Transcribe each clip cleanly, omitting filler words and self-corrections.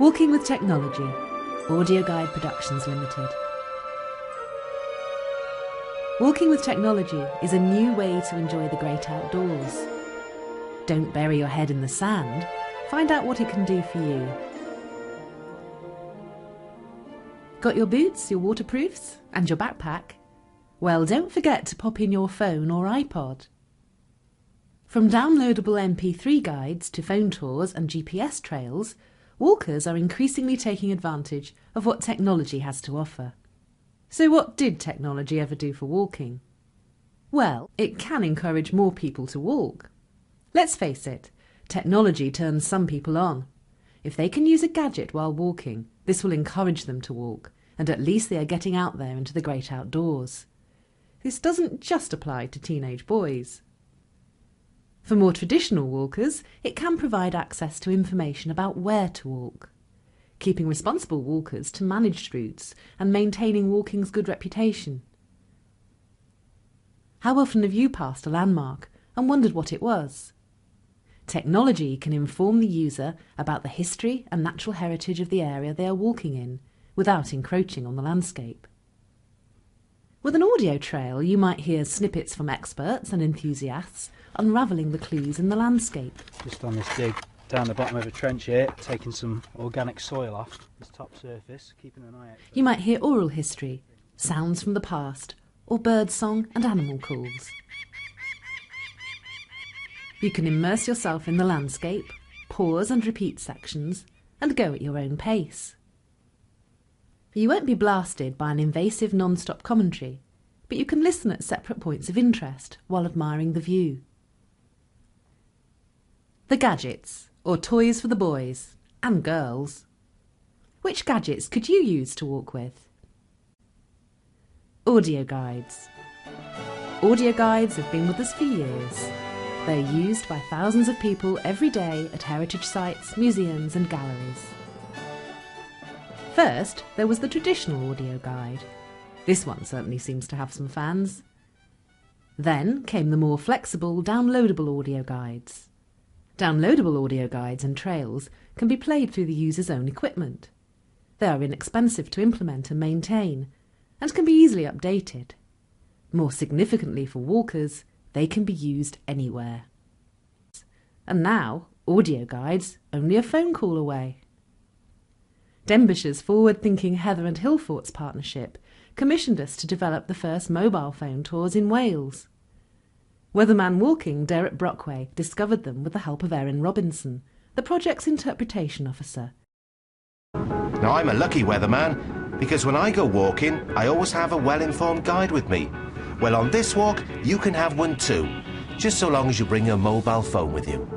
Walking with Technology, Audio Guide Productions Limited. Walking with Technology is a new way to enjoy the great outdoors. Don't bury your head in the sand. Find out what it can do for you. Got your boots, your waterproofs, and your backpack? Well, don't forget to pop in your phone or iPod. From downloadable MP3 guides to phone tours and GPS trails, walkers are increasingly taking advantage of what technology has to offer. So what did technology ever do for walking? Well, it can encourage more people to walk. Let's face it, technology turns some people on. If they can use a gadget while walking, this will encourage them to walk, and at least they are getting out there into the great outdoors. This doesn't just apply to teenage boys. For more traditional walkers, it can provide access to information about where to walk, keeping responsible walkers to managed routes and maintaining walking's good reputation. How often have you passed a landmark and wondered what it was? Technology can inform the user about the history and natural heritage of the area they are walking in, without encroaching on the landscape. With an audio trail, you might hear snippets from experts and enthusiasts unravelling the clues in the landscape. Just on this dig down the bottom of a trench here, taking some organic soil off this top surface, keeping an eye out. You might hear oral history, sounds from the past, or bird song and animal calls. You can immerse yourself in the landscape, pause and repeat sections, and go at your own pace. You won't be blasted by an invasive non-stop commentary, but you can listen at separate points of interest while admiring the view. The gadgets, or toys for the boys and girls. Which gadgets could you use to walk with? Audio guides. Audio guides have been with us for years. They're used by thousands of people every day at heritage sites, museums and galleries. First, there was the traditional audio guide. This one certainly seems to have some fans. Then came the more flexible, downloadable audio guides. Downloadable audio guides and trails can be played through the user's own equipment. They are inexpensive to implement and maintain, and can be easily updated. More significantly for walkers, they can be used anywhere. And now, audio guides only a phone call away. Denbighshire's forward-thinking Heather and Hillfort's partnership commissioned us to develop the first mobile phone tours in Wales. Weatherman Walking Derek Brockway discovered them with the help of Erin Robinson, the project's interpretation officer. Now I'm a lucky weatherman because when I go walking, I always have a well-informed guide with me. Well, on this walk, you can have one too, just so long as you bring your mobile phone with you.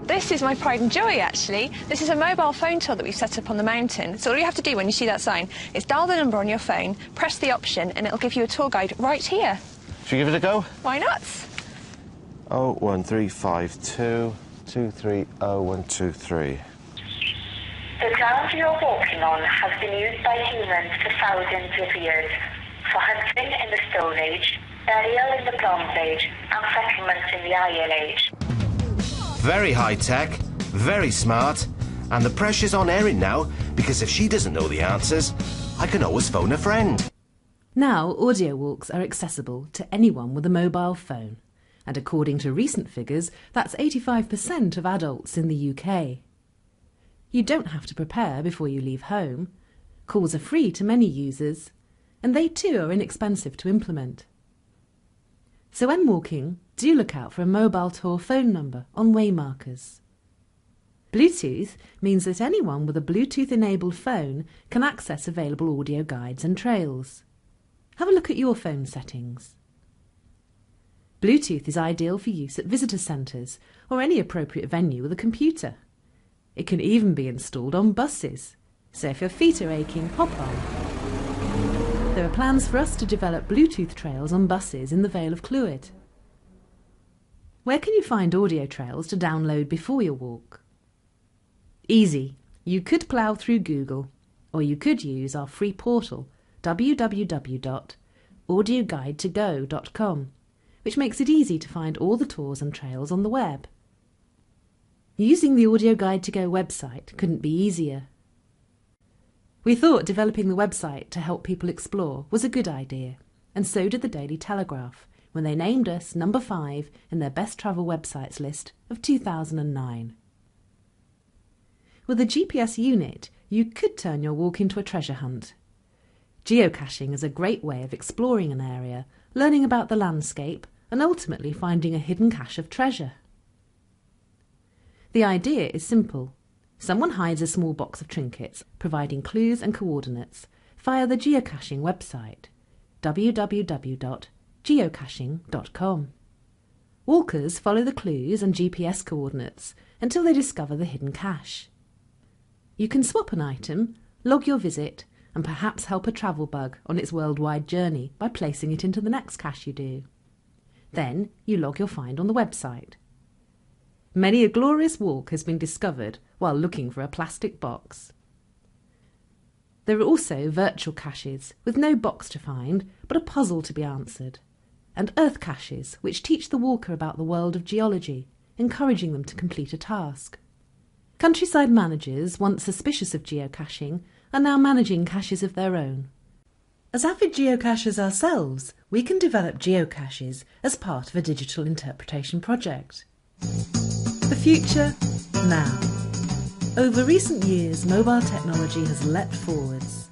This is my pride and joy, actually. This is a mobile phone tour that we've set up on the mountain. So all you have to do when you see that sign is dial the number on your phone, press the option, and it'll give you a tour guide right here. Should we give it a go? Why not? 01352 230123. The ground you're walking on has been used by humans for thousands of years, for hunting in the Stone Age, burial in the Bronze Age, and settlements in the Iron Age. Very high-tech, very smart, and the pressure's on Erin now, because if she doesn't know the answers, I can always phone a friend. Now, audio walks are accessible to anyone with a mobile phone, and according to recent figures, that's 85% of adults in the UK. You don't have to prepare before you leave home. Calls are free to many users, and they too are inexpensive to implement. So when walking, do look out for a mobile tour phone number on waymarkers. Bluetooth means that anyone with a Bluetooth-enabled phone can access available audio guides and trails. Have a look at your phone settings. Bluetooth is ideal for use at visitor centres or any appropriate venue with a computer. It can even be installed on buses, so if your feet are aching, hop on. There are plans for us to develop Bluetooth trails on buses in the Vale of Clwyd. Where can you find audio trails to download before your walk? Easy. You could plough through Google, or you could use our free portal www.audioguidetogo.com, which makes it easy to find all the tours and trails on the web. Using the Audio Guide to Go website couldn't be easier. We thought developing the website to help people explore was a good idea, and so did the Daily Telegraph when they named us number 5 in their best travel websites list of 2009. With a GPS unit, you could turn your walk into a treasure hunt. Geocaching is a great way of exploring an area, learning about the landscape, and ultimately finding a hidden cache of treasure. The idea is simple. Someone hides a small box of trinkets, providing clues and coordinates via the geocaching website, www.geocaching.com. Walkers follow the clues and GPS coordinates until they discover the hidden cache. You can swap an item, log your visit, and perhaps help a travel bug on its worldwide journey by placing it into the next cache you do. Then you log your find on the website. Many a glorious walk has been discovered while looking for a plastic box. There are also virtual caches with no box to find but a puzzle to be answered, and earth caches which teach the walker about the world of geology, encouraging them to complete a task. Countryside managers, once suspicious of geocaching, are now managing caches of their own. As avid geocachers ourselves, we can develop geocaches as part of a digital interpretation project. The future, now. Over recent years, mobile technology has leapt forwards.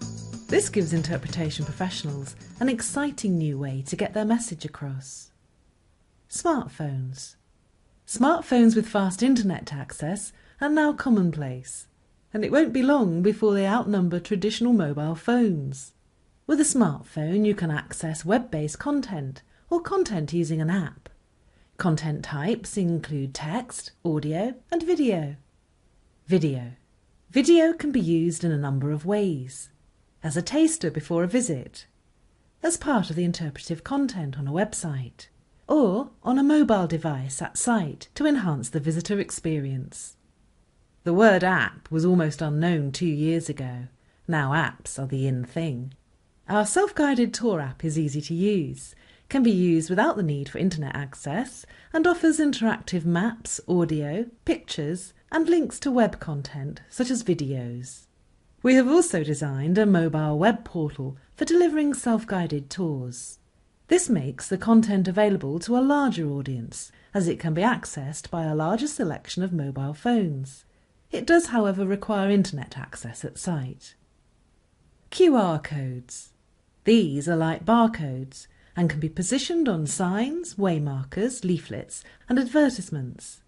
This gives interpretation professionals an exciting new way to get their message across. Smartphones. Smartphones with fast internet access are now commonplace, and it won't be long before they outnumber traditional mobile phones. With a smartphone, you can access web-based content or content using an app. Content types include text, audio, and video. Video can be used in a number of ways. As a taster before a visit, as part of the interpretive content on a website, or on a mobile device at site to enhance the visitor experience. The word app was almost unknown 2 years ago. Now apps are the in thing. Our self-guided tour app is easy to use, can be used without the need for internet access, and offers interactive maps, audio, pictures, and links to web content such as videos. We have also designed a mobile web portal for delivering self-guided tours. This makes the content available to a larger audience, as it can be accessed by a larger selection of mobile phones. It does, however, require internet access at site. QR codes. These are like barcodes and can be positioned on signs, waymarkers, leaflets, and advertisements.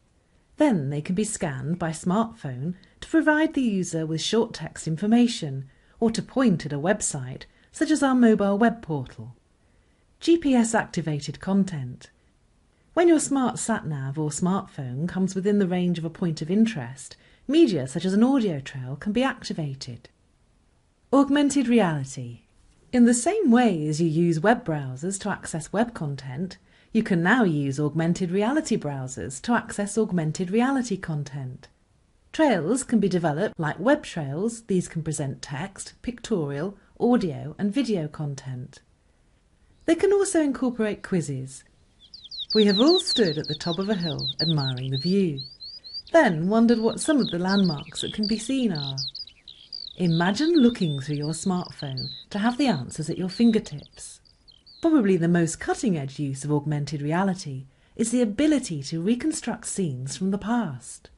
Then they can be scanned by smartphone to provide the user with short text information or to point at a website, such as our mobile web portal. GPS-activated content. When your smart sat-nav or smartphone comes within the range of a point of interest, media such as an audio trail can be activated. Augmented reality. In the same way as you use web browsers to access web content, you can now use augmented reality browsers to access augmented reality content. Trails can be developed like web trails. These can present text, pictorial, audio and video content. They can also incorporate quizzes. We have all stood at the top of a hill admiring the view, then wondered what some of the landmarks that can be seen are. Imagine looking through your smartphone to have the answers at your fingertips. Probably the most cutting-edge use of augmented reality is the ability to reconstruct scenes from the past.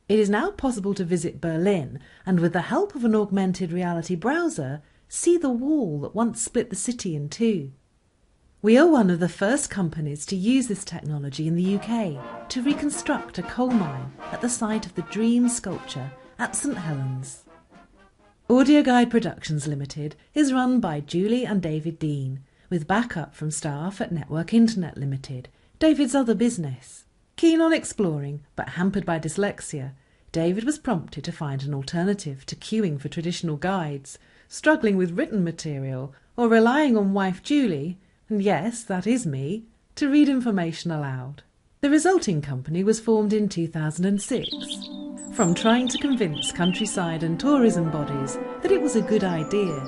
It is now possible to visit Berlin and, with the help of an augmented reality browser, see the wall that once split the city in two. We are one of the first companies to use this technology in the UK to reconstruct a coal mine at the site of the Dream sculpture at St Helens. Audio Guide Productions Limited is run by Julie and David Dean, with backup from staff at Network Internet Limited, David's other business. Keen on exploring, but hampered by dyslexia, David was prompted to find an alternative to queuing for traditional guides, struggling with written material, or relying on wife Julie, and yes, that is me, to read information aloud. The resulting company was formed in 2006, from trying to convince countryside and tourism bodies that it was a good idea.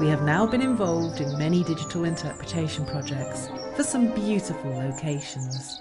We have now been involved in many digital interpretation projects for some beautiful locations.